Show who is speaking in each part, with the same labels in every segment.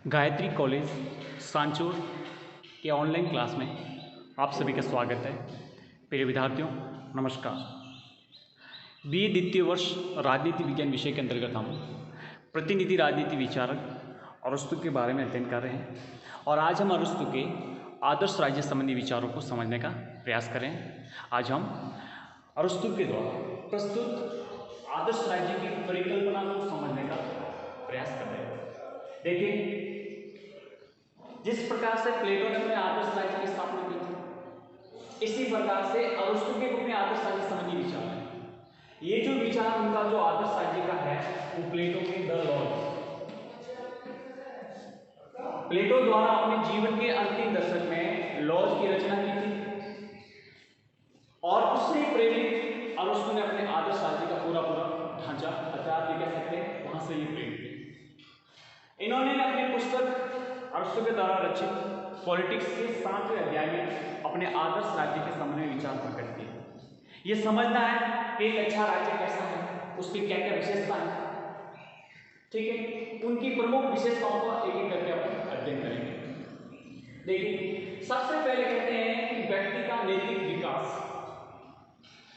Speaker 1: Gayatri college Sanchore के online class में आप सभी का स्वागत है। प्रिय विद्यार्थियों, नमस्कार। बीए द्वितीय वर्ष राजनीति विज्ञान विषय के अंतर्गत हम प्रतिनिधि राजनीति विचारक अरस्तु के बारे में अध्ययन कर रहे हैं और आज हम अरस्तु के आदर्श राज्य संबंधी विचारों को समझने का प्रयास करें। आज हम अरस्तु के द्वारा प्रस्तुत आदर्श राज्य की परिकल्पना को समझने का प्रयास कर रहे हैं। देखिए, जिस प्रकार से प्लेटो ने अपने आदर्श राज्य की स्थापना की थी, इसी प्रकार से अरस्तु के अपने आदर्श राज्य संबंधी विचार है। ये जो विचार उनका जो आदर्श राज्य का है वो प्लेटो के द लॉज, प्लेटो द्वारा अपने जीवन के अंतिम दशक में लॉज की रचना की थी और उससे प्रेरित अरस्तु ने अपने आदर्श राज्य का पूरा ढांचा हथियार भी कह सकते हैं, वहां से ये प्रेरित थे। इन्होंने अपनी पुस्तक अरस्तु के द्वारा रचित पॉलिटिक्स के 7वें अध्याय में अपने आदर्श राज्य के संबंध में विचार प्रकट किए। ये समझना है कि एक अच्छा राज्य कैसा है, उसकी क्या क्या विशेषता है। ठीक है, उनकी प्रमुख विशेषताओं को एक एक करके अपन अध्ययन करेंगे। देखिए, सबसे पहले कहते हैं कि व्यक्ति का नैतिक विकास,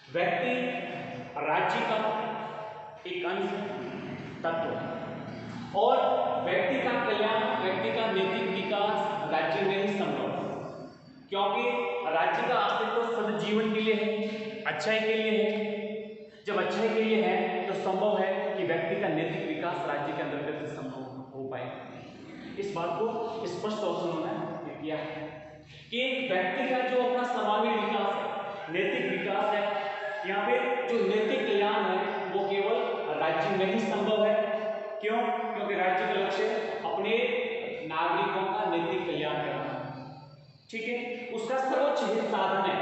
Speaker 1: व्यक्ति राज्य का एक अंश तत्व है और व्यक्ति का कल्याण, व्यक्ति का नैतिक विकास राज्य में ही संभव है, क्योंकि राज्य का अस्तित्व सदजीवन के लिए है, अच्छाई के लिए है। जब अच्छाई के लिए है तो संभव है कि व्यक्ति का नैतिक विकास राज्य के अंतर्गत संभव हो पाए। इस बात को स्पष्ट तौर से उन्होंने किया है कि एक व्यक्ति का जो अपना सर्वांगीण विकास है, नैतिक विकास है, यहाँ पे जो नैतिक कल्याण है वो केवल राज्य में ही संभव है। क्यों? क्योंकि राज्य का लक्ष्य अपने नागरिकों का नैतिक कल्याण करना। ठीक है, उसका सर्वोच्च हित साधन है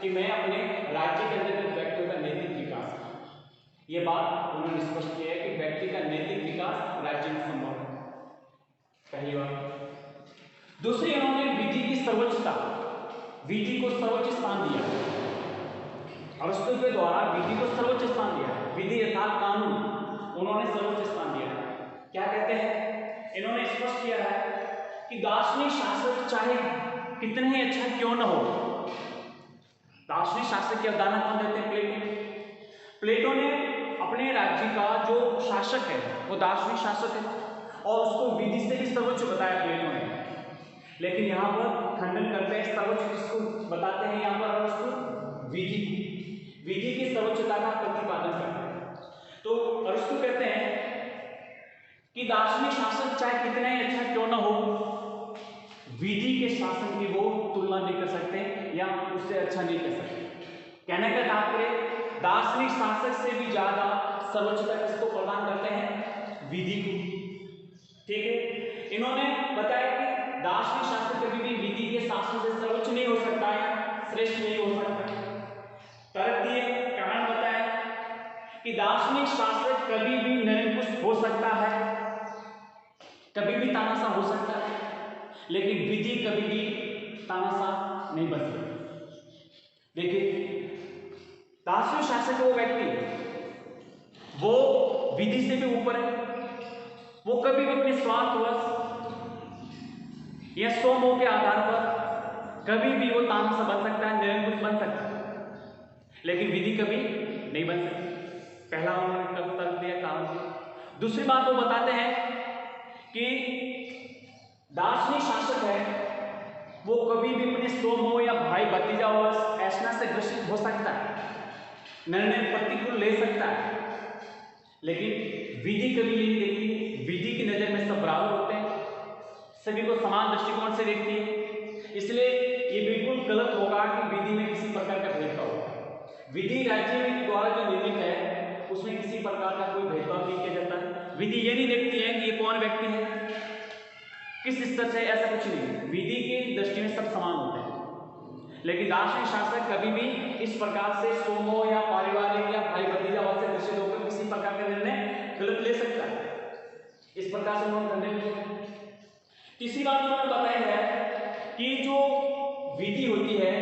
Speaker 1: कि मैं अपने राज्य के अंतर्गत व्यक्तियों का नैतिक विकास करूं। ये बात उन्होंने स्पष्ट किया है कि व्यक्ति का नैतिक विकास राज्य में संभव है, पहली बात। दूसरी, उन्होंने विधि की सर्वोच्चता, विधि को सर्वोच्च स्थान दिया। अरस्तु के द्वारा विधि को सर्वोच्च स्थान दिया। विधि अर्थात कानून उन्होंने सर्वोच्च स्थान दिया है। क्या कहते हैं? इन्होंने स्पष्ट किया है कि दार्शनिक शासक चाहे कितने ही अच्छा क्यों न हो, दार्शनिक शासक की अवधारणा कौन देते हैं? प्लेटो। प्लेटो ने अपने राज्य का जो शासक है वो दार्शनिक शासक है और उसको विधि से भी सर्वोच्च बताया प्लेटो ने। लेकिन यहाँ पर खंडन करते हैं, सर्वोच्च किसको बताते हैं? यहाँ पर अरस्तु विधि की सर्वोच्चता का प्रतिपादन करते हैं। तो अरस्तु कहते हैं कि दार्शनिक शासक चाहे कितना ही अच्छा क्यों ना हो, विधि के शासन की वो तुलना नहीं कर सकते या उससे अच्छा नहीं कर सकते। कहने का तात्पर्य, दार्शनिक शासक से भी ज्यादा सर्वोच्चता किसको प्रदान करते हैं? विधि को। ठीक है, इन्होंने बताया कि दार्शनिक शासक कभी भी विधि के शासन से सर्वोच्च नहीं हो सकता या श्रेष्ठ नहीं हो सकता। तर्क दिए, कारण बताया कि दार्शनिक शासक कभी भी निरंकुश हो सकता है, कभी भी तानाशाह हो सकता है, लेकिन विधि कभी भी तानाशाह नहीं बन सकती। देखिए, दार्शनिक शासक वो व्यक्ति वो विधि से भी ऊपर है, वो कभी भी अपने स्वार्थवश या स्वमोह के आधार पर कभी भी वो तानाशाह बन सकता है, निरंकुश बन सकता है, लेकिन विधि कभी नहीं बन सकती। पहला उन्होंने तर्क दिया, कारण दिया। दूसरी बात वो बताते हैं कि दार्शनिक शासक है वो कभी भी अपने स्वमोह या भाई भतीजावश ऐसा से ग्रसित हो सकता है, निर्णय प्रतिकूल ले सकता है, लेकिन विधि कभी नहीं देखती। विधि की नजर में सब बराबर होते हैं, सभी को समान दृष्टिकोण से देखती है। इसलिए ये बिल्कुल गलत होगा कि विधि में किसी प्रकार का भेदभाव होगा। विधि राज्य द्वारा जो निर्मित है उसमें किसी प्रकार का कोई भेदभाव नहीं किया जाता। विधि ये नहीं देखती है कि ये कौन व्यक्ति है, किस स्तर से, ऐसा कुछ नहीं। विधि की दृष्टि में सब समान होते हैं, लेकिन दार्शनिक शासक कभी भी इस प्रकार से स्वमोह या पारिवारिक या भाई भतीजावाद से ग्रसित होकर किसी प्रकार का निर्णय गलत ले सकता है। इस प्रकार से उन्होंने निर्णय लिया। तीसरी बात उन्होंने बताई है कि जो विधि होती है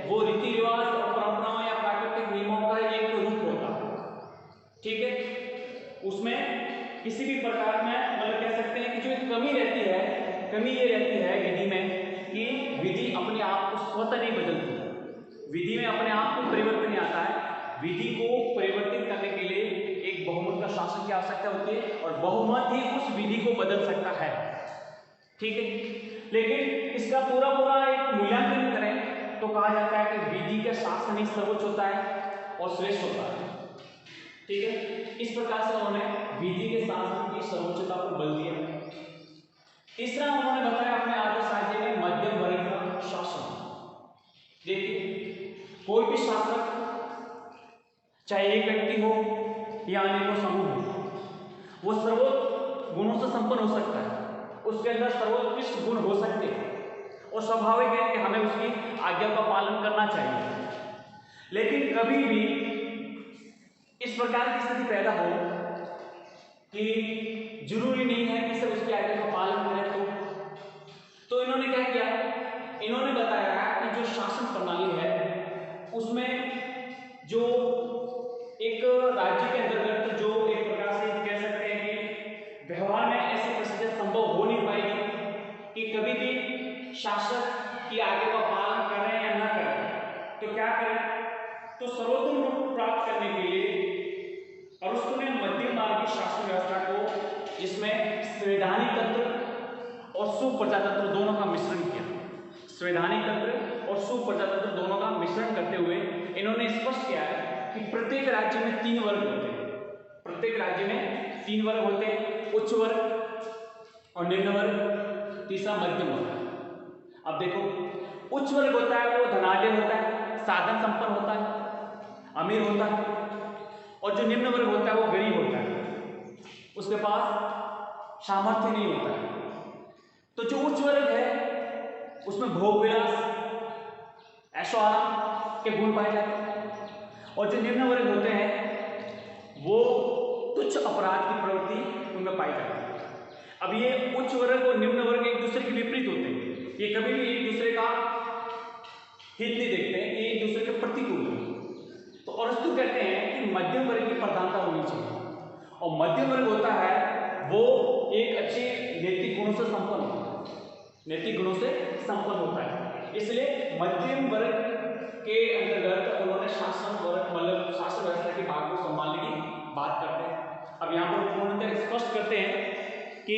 Speaker 1: वो रीति रिवाज और परंपराओं या प्राकृतिक नियमों का एक रूप होता है। ठीक है, उसमें किसी भी प्रकार में मतलब कह सकते हैं कि जो कमी रहती है कमी ये रहती है विधि में कि विधि अपने आप को स्वतः नहीं बदलती, विधि में अपने आप को परिवर्तन नहीं आता है। विधि को परिवर्तित करने के लिए एक बहुमत का शासन की आवश्यकता होती है और बहुमत ही उस विधि को बदल सकता है, ठीक है। लेकिन इसका पूरा एक मूल्यांकन करें तो कहा जाता है कि विधि का शासन ही सर्वोच्च होता है और श्रेष्ठ होता है, ठीक है। इस प्रकार से उन्होंने विधि के शासन की सर्वोच्चता पर बल दिया। तीसरा उन्होंने बताया अपने आदर्श राज्य में मध्यम वर्ग का शासन। देखिए, कोई भी शासक, चाहे एक व्यक्ति हो या अनेकों समूह हो, वो सर्वोच्च गुणों से संपन्न हो सकता है, उसके अंदर सर्वोत्कृष्ट गुण हो सकते हैं और स्वाभाविक है कि हमें उसकी आज्ञा का पालन करना चाहिए। लेकिन कभी भी इस प्रकार की स्थिति पैदा हो कि जरूरी नहीं है कि सब उसकी आज्ञा का पालन करें, तो इन्होंने क्या किया, इन्होंने बताया कि जो शासन प्रणाली है उसमें जो एक राज्य के अंतर्गत जो एक प्रकार से कह सकते हैं कि व्यवहार में ऐसी परिस्थिति संभव हो नहीं पाएगी कि कभी भी शासक की आज्ञा का पालन करें या न करें, तो क्या करें, तो सर्वोत्तम रूप प्राप्त करने के लिए अरस्तु ने मध्यम मार्ग की शासन व्यवस्था को, जिसमें संवैधानिक तंत्र और सुप्रजातंत्र दोनों का मिश्रण किया। संवैधानिक तंत्र और सुप्रजातंत्र दोनों का मिश्रण करते हुए इन्होंने स्पष्ट किया है कि प्रत्येक राज्य में 3 वर्ग होते हैं, प्रत्येक राज्य में 3 वर्ग होते हैं, उच्च वर्ग और निम्न वर्ग, तीसरा मध्यम वर्ग। अब देखो, उच्च वर्ग होता है वो धनाढ्य होता है, साधन संपन्न होता है, अमीर होता है, और जो निम्न वर्ग होता है वो गरीब होता है, उसके पास सामर्थ्य नहीं होता है। तो जो उच्च वर्ग है उसमें भोग विलास, ऐशो आराम के गुण पाए जाते हैं, और जो निम्न वर्ग होते हैं वो तुच्छ अपराध की प्रवृत्ति उनमें पाई जाती है। अब ये उच्च वर्ग और निम्न वर्ग एक दूसरे के विपरीत होते हैं, ये कभी भी एक दूसरे का हित नहीं देखते हैं, ये एक दूसरे के प्रतिकूल है। तो अरस्तु कहते हैं कि मध्यम वर्ग की प्रधानता होनी चाहिए, और मध्यम वर्ग होता है वो एक अच्छे नैतिक गुणों से संपन्न होता है, नैतिक गुणों से संपन्न होता है। इसलिए मध्यम वर्ग के अंतर्गत उन्होंने शासन वर्ग मतलब शासन व्यवस्था के भाग को संभालने की बात करते हैं। अब यहाँ पर पूर्णतः स्पष्ट करते हैं कि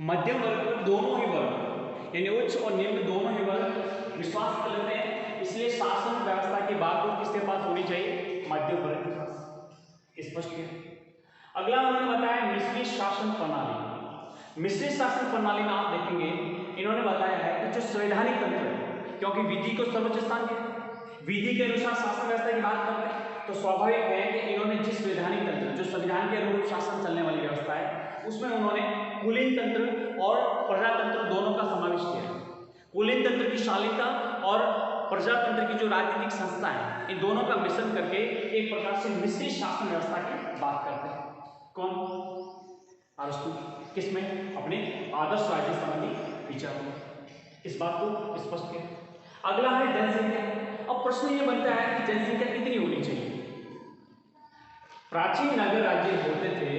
Speaker 1: मध्यम वर्ग दोनों ही वर्ग यानी उच्च और निम्न दोनों ही वर्ग विश्वास कर लेते हैं, इसलिए शासन व्यवस्था की बात को किसके पास होनी चाहिए, मध्यम वर्ग के पास। स्पष्ट किया। अगला उन्होंने बताया मिश्रित शासन प्रणाली। मिश्रित शासन प्रणाली में आप देखेंगे इन्होंने बताया है कि जो संवैधानिक तंत्र है, क्योंकि विधि को सर्वोच्च स्थान दिया, विधि के अनुसार शासन व्यवस्था की बात करते हैं, तो स्वाभाविक है कि इन्होंने जिस वैधानिक तंत्र जो संविधान के अनुरूप शासन चलने वाली व्यवस्था है उसमें उन्होंने कुलीन तंत्र और प्रजातंत्र दोनों का समावेश किया। कुलीन तंत्र की शालीनता और प्रजातंत्र की जो राजनीतिक संस्था है, इन दोनों का मिश्रण करके एक प्रकार से मिश्रित शासन व्यवस्था की बात करते हैं। कौन? अरस्तु। किसमें? अपने आदर्श राज्य संबंधी विचारों में इस बात को स्पष्ट किया। अगला है जनसंख्या। अब प्रश्न ये बनता है कि जनसंख्या कितनी होनी चाहिए। प्राचीन नगर राज्य होते थे,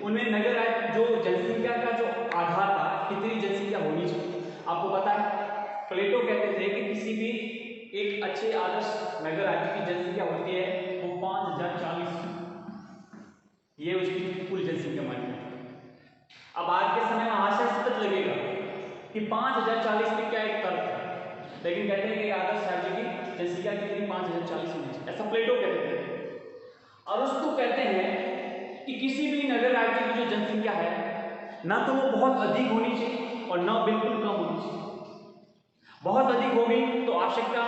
Speaker 1: उनमें नगर राज्य जो जनसंख्या का जो आधार था, कितनी जनसंख्या होनी चाहिए। आपको पता है प्लेटो कहते थे कि किसी भी एक अच्छे आदर्श नगर राज्य की जनसंख्या होती है वो 5040, ये उसकी कुल जनसंख्या मानी जाती है। अब आज के समय में आशा सतत लगेगा कि 5040 की क्या एक तर्क है, लेकिन कहते हैं कि आदर्श राज्य की जनसंख्या कितनी 5040 होनी चाहिए, ऐसा प्लेटो कहते थे। अरस्तु कहते हैं कि किसी भी नगर राज्य की जो जनसंख्या है ना तो वो बहुत अधिक होनी चाहिए और ना बिल्कुल कम होनी चाहिए। बहुत अधिक होगी तो आवश्यकता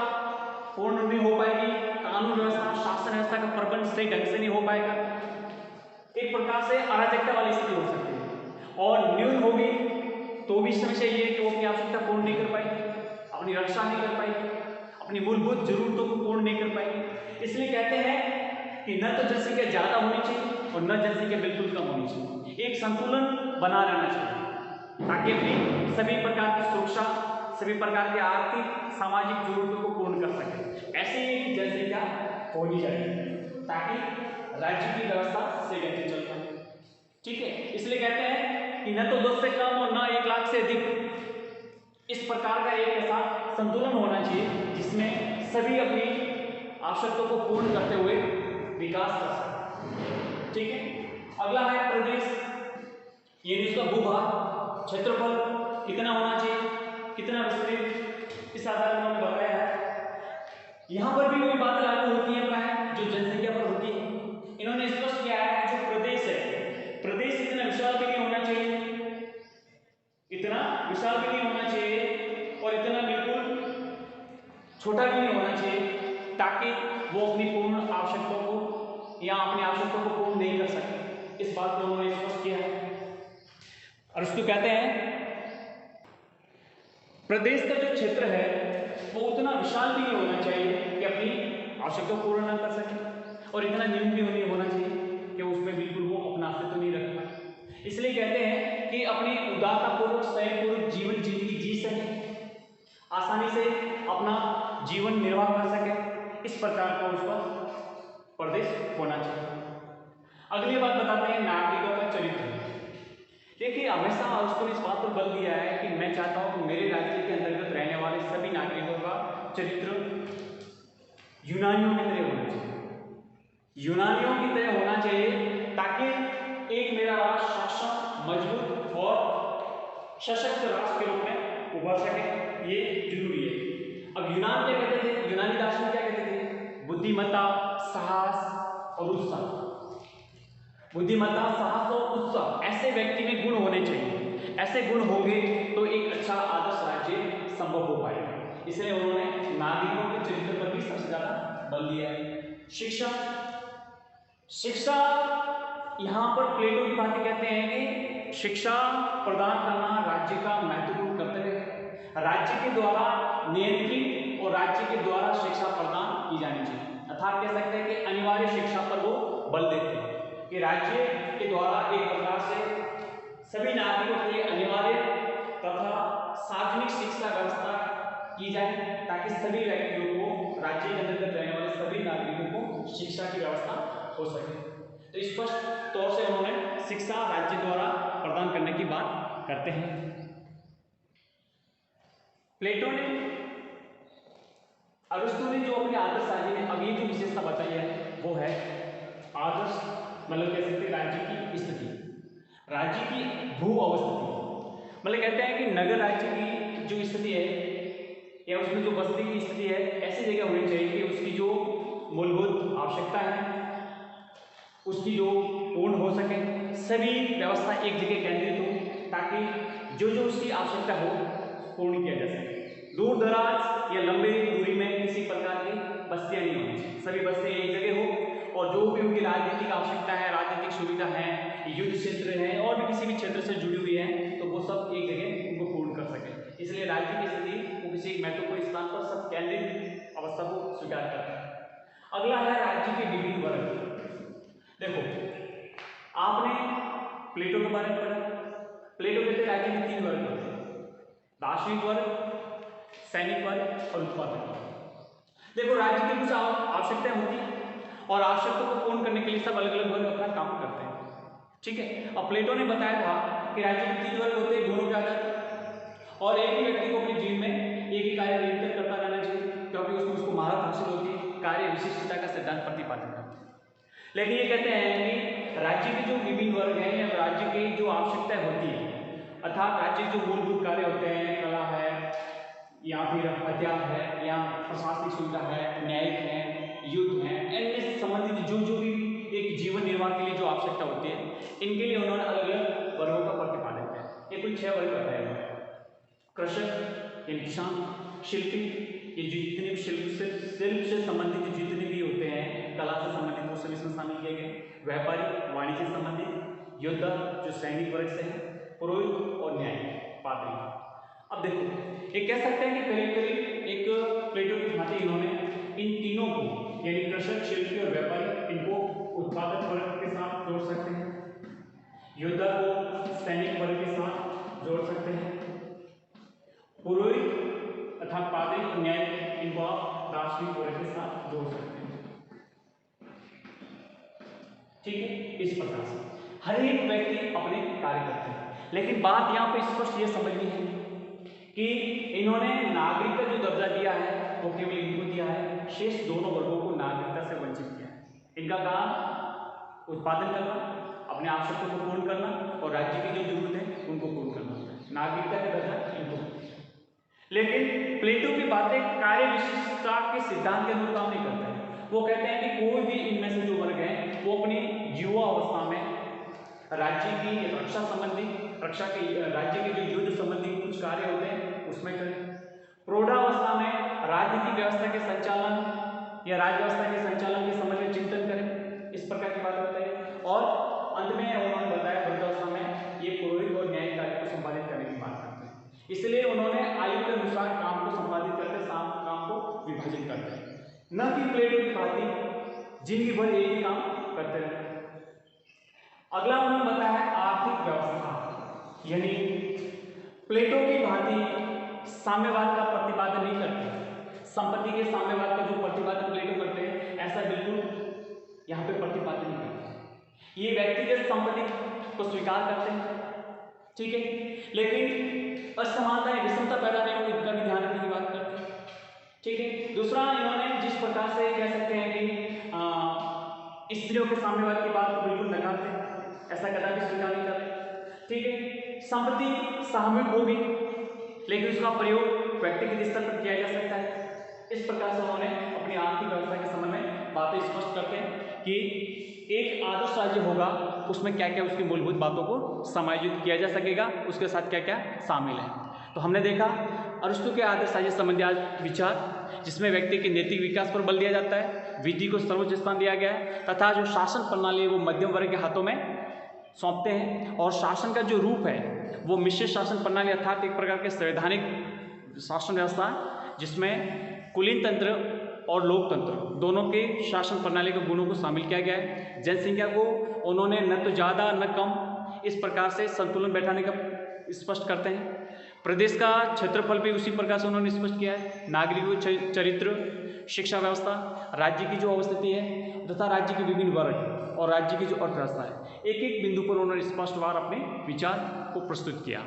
Speaker 1: पूर्ण नहीं हो पाएगी, कानून व्यवस्था शासन व्यवस्था का प्रबंध सही ढंग से नहीं हो पाएगा, एक प्रकार से अराजकता वाली स्थिति हो सकती है। और न्यून होगी तो भी समस्या ये है कि वो अपनी आवश्यकता पूर्ण नहीं कर पाएगी, अपनी रक्षा नहीं कर पाएगी, अपनी मूलभूत जरूरतों को पूर्ण नहीं कर पाएगी। इसलिए कहते हैं कि न तो जनसंख्या ज्यादा होनी चाहिए और न जनसंख्या बिल्कुल कम होनी चाहिए, एक संतुलन बना रहना चाहिए ताकि अपनी सभी प्रकार की सुरक्षा, सभी प्रकार के आर्थिक सामाजिक जरूरतों को पूर्ण कर सके। ऐसे ही जनसंख्या होनी चाहिए ताकि राज्य की व्यवस्था सही ढंग से चल पाए। ठीक है, इसलिए कहते हैं कि न तो 10 से कम और न 1 लाख से अधिक। इस प्रकार का एक ऐसा संतुलन होना चाहिए जिसमें सभी अपनी आवश्यकताओं को पूर्ण करते हुए विकास कर सकें। ठीक है। अगला है प्रदेश, ये उसका भूभाग, क्षेत्रफल कितना होना चाहिए, कितना विस्तृत, इस आधार पर उन्होंने बताया है। यहाँ पर भी वही बात लागू होती है जो जनसंख्या पर होती है। इन्होंने स्पष्ट किया है जो प्रदेश है, प्रदेश इतना विशाल भी नहीं होना चाहिए, इतना विशाल भी नहीं होना चाहिए और इतना बिल्कुल छोटा भी नहीं होना चाहिए ताकि वो अपनी पूर्ण आवश्यकताओं को या अपनी आवश्यकताओं को पूर्ण नहीं कर सके। इस बात को उन्होंने स्पष्ट किया है। और उसको कहते हैं प्रदेश का जो क्षेत्र है वो उतना विशाल भी नहीं होना चाहिए कि अपनी आवश्यकता पूर्ण न कर सके और इतना न्यून भी नहीं होना चाहिए कि उसमें बिल्कुल वो अपना अस्तित्व नहीं रख पाए। इसलिए कहते हैं कि अपनी उदारतापूर्वक संयमपूर्वक जीवन जिंदगी जी सके, आसानी से अपना जीवन निर्वाह कर सके, इस प्रकार का उसका प्रदेश होना चाहिए। अगली बात बताते हैं नागरिकों का चरित्र। देखिए हमेशा उसको इस बात पर बल दिया है कि मैं चाहता हूं मेरे राज्य के अंतर्गत रहने वाले सभी नागरिकों का चरित्र यूनानियों की तरह होना चाहिए, यूनानियों की तरह होना चाहिए ताकि एक मेरा राष्ट्र सक्षम, मजबूत और सशक्त राष्ट्र के रूप में उभर सके, ये जरूरी है। अब यूनान क्या कहते थे, यूनानी दार्शनिक क्या कहते थे, बुद्धिमत्ता, साहस और उत्साह। बुद्धिमत्ता, साहस और उत्साह ऐसे व्यक्ति में गुण होने चाहिए, ऐसे गुण होंगे तो एक अच्छा आदर्श राज्य संभव हो पाएगा। इसलिए उन्होंने नागरिकों के चरित्र पर भी सबसे ज्यादा बल दिया है। शिक्षा, शिक्षा यहाँ पर प्लेटो की बातें कहते हैं कि शिक्षा प्रदान करना राज्य का महत्वपूर्ण कर्तव्य है। राज्य के द्वारा नियंत्रित और राज्य के द्वारा शिक्षा प्रदान की जानी चाहिए, अर्थात कह सकते हैं कि अनिवार्य शिक्षा पर वो बल देते हैं कि राज्य के द्वारा एक प्रकार से सभी नागरिकों के लिए अनिवार्य तथा सार्वजनिक शिक्षा व्यवस्था की जाए ताकि सभी व्यक्तियों को, राज्य के अंतर्गत रहने वाले सभी नागरिकों को शिक्षा की व्यवस्था हो सके। तो स्पष्ट तौर से उन्होंने शिक्षा राज्य द्वारा प्रदान करने की बात करते हैं। प्लेटो ने, अरिस्टो ने जो अपने आदर्श राज्य में अभी जो विशेषता बताई है वो है आदर्श, मतलब कह सकते हैं राज्य की स्थिति, राज्य की भू अवस्थिति। मतलब कहते हैं कि नगर राज्य की जो स्थिति है या उसमें जो बस्ती की स्थिति है ऐसी जगह होनी चाहिए कि उसकी जो मूलभूत आवश्यकता है उसकी जो पूर्ण हो सके, सभी व्यवस्था एक जगह केंद्रित हो ताकि जो जो उसकी आवश्यकता हो पूर्ण किया जा सके। दूर दराज या लंबी दूरी में किसी प्रकार की बस्तियां नहीं होनी चाहिए, सभी बस्तियां एक जगह हो और जो भी उनकी राजनीतिक आवश्यकता है, राजनीतिक सुविधा है, युद्ध क्षेत्र है और भी किसी भी क्षेत्र से जुड़ी हुई है तो वो सब एक जगह उनको पूर्ण कर सके। इसलिए राज्य की स्थिति वो किसी एक महत्वपूर्ण स्थान पर सब केंद्रित अवस्था को स्वीकार करता है। अगला है राज्य के विभिन्न वर्ग। देखो आपने प्लेटो के बारे में पढ़ा, प्लेटो कहते हैं राज्य में 3 वर्ग होते हैं, दार्शनिक वर्ग, सैनिक वर्ग और उत्पादक वर्ग। देखो राज्य की कुछ आवश्यकताएं होती हैं और आवश्यकताओं को पूर्ण करने के लिए सब अलग अलग वर्ग अपना काम करते हैं, ठीक है। अब प्लेटो ने बताया था कि राज्य में 3 वर्ग होते हैं गुणों के आधार पर और एक ही व्यक्ति को अपने जीवन में एक ही कार्य निरंतर करता रहना चाहिए क्योंकि उसमें उसको महारत हासिल होती है, कार्य विशिष्टता का सिद्धांत प्रतिपादन करते हैं। लेकिन ये कहते हैं कि राज्य के जो विभिन्न वर्ग हैं या राज्य की जो आवश्यकताएं होती है अर्थात राज्य के जो मूलभूत कार्य होते हैं, कला है या फिर हथियार है या प्रशासनिक सुविधा है, न्यायिक है, युद्ध है, इनसे संबंधित जो जो भी एक जीवन निर्वाह के लिए जो आवश्यकता होती है इनके लिए उन्होंने अलग अलग वर्गों का प्रतिपादन किया। ये कुल 6 वर्ग बताए गए, कृषक यानी किसान, शिल्पी ये जितने भी शिल्प से संबंधित जितने भी होते हैं, कला से संबंधित वो सभी इसमें शामिल किए गए, व्यापारी वाणिज्य से संबंधित, योद्धा जो सैनिक वर्ग से है, पुरोहित और न्यायिक पादरी। अब देखो ये कह सकते हैं कि करीब करीब एक प्लेटो की भांति इन्होंने इन तीनों को यानी कृषक, शिल्पी और व्यापारी इनको उत्पादक वर्ग के साथ जोड़ सकते हैं, योद्धा को सैनिक वर्ग के साथ जोड़ सकते हैं, पुरोहित अर्थात पादरी और न्यायिक इनको आप दार्शनिक वर्ग के साथ जोड़ सकते हैं, ठीक है। इस प्रकार से हर एक व्यक्ति अपने कार्य करते हैं। लेकिन बात यहाँ पे स्पष्ट ये समझनी है कि इन्होंने नागरिक का जो दर्जा दिया है वो केवल इनको दिया है, शेष दोनों वर्गों को नागरिकता से वंचित किया है। इनका काम उत्पादन करना, अपने आवश्यकताओं को पूर्ण करना और राज्य की जो जरूरत है उनको पूर्ण करना, नागरिकता का दर्जा इनको। लेकिन प्लेटो की बातें कार्य विशिष्टता के सिद्धांत के अनुरूप काम नहीं करते हैं। वो कहते हैं कि कोई भी इनमें से जो वर्ग है वो अपनी युवा अवस्था में राज्य की रक्षा संबंधी, रक्षा के राज्य के जो युद्ध संबंधी कुछ कार्य होते हैं उसमें करें। प्रौढ़ावस्था में राजनीतिक व्यवस्था के संचालन या राज्य व्यवस्था के संचालन के संबंध में चिंतन करें, इस प्रकार की बात होता है। और अंत में उन्होंने बताया वृद्धावस्था में ये पुरोहित और न्यायिक कार्य को संपादित करने की बात करते हैं। इसलिए उन्होंने आयु के अनुसार काम को संपादित करते, काम को विभाजित करते हैं, न कि प्लेटो की भांति जिंदगी भर एक ही काम करते रहते। अगला उन्होंने बताया आर्थिक व्यवस्था, यानी प्लेटो की भांति साम्यवाद का प्रतिपादन नहीं करते। संपत्ति के साम्यवाद का जो प्रतिपादन प्लेटो करते हैं ऐसा बिल्कुल यहाँ पे प्रतिपादन नहीं करते। ये व्यक्तिगत संपत्ति को स्वीकार करते हैं, ठीक है, लेकिन असमानता या विषमता पैदा नहीं होगी इनका भी ध्यान रखने की बात करते हैं, ठीक है। दूसरा, इन्होंने जिस प्रकार से कह सकते हैं कि स्त्रियों के साम्यवाद की बात को बिल्कुल नकारते हैं, ऐसा कदापि स्वीकार नहीं करते, ठीक है। संपत्ति सामूहिक होगी लेकिन उसका प्रयोग व्यक्तिगत स्तर पर किया जा सकता है। इस प्रकार से उन्होंने अपनी आर्थिक व्यवस्था के संबंध में बातें स्पष्ट करते हैं कि एक आदर्श राज्य होगा उसमें क्या क्या उसकी मूलभूत बातों को समायोजित किया जा सकेगा, उसके साथ क्या क्या शामिल है। तो हमने देखा अरिस्टो के आदर्श राज्य संबंधी विचार, जिसमें व्यक्ति के नैतिक विकास पर बल दिया जाता है, विधि को सर्वोच्च स्थान दिया गया है तथा जो शासन प्रणाली है वो मध्यम वर्ग के हाथों में सौंपते हैं। और शासन का जो रूप है वो मिश्रित शासन प्रणाली अर्थात एक प्रकार के संवैधानिक शासन व्यवस्था जिसमें कुलीन तंत्र और लोकतंत्र दोनों के शासन प्रणाली के गुणों को शामिल किया गया है। जनसंख्या को उन्होंने न तो ज़्यादा न कम, इस प्रकार से संतुलन बैठाने का स्पष्ट करते हैं। प्रदेश का क्षेत्रफल भी उसी प्रकार से उन्होंने स्पष्ट किया है। नागरिकों चरित्र, शिक्षा व्यवस्था, राज्य की जो अवस्थिति है तथा राज्य के विभिन्न वर्ग और राज्य की जो अर्थव्यवस्था है, एक एक बिंदु पर उन्होंने स्पष्टवार अपने विचार को प्रस्तुत किया।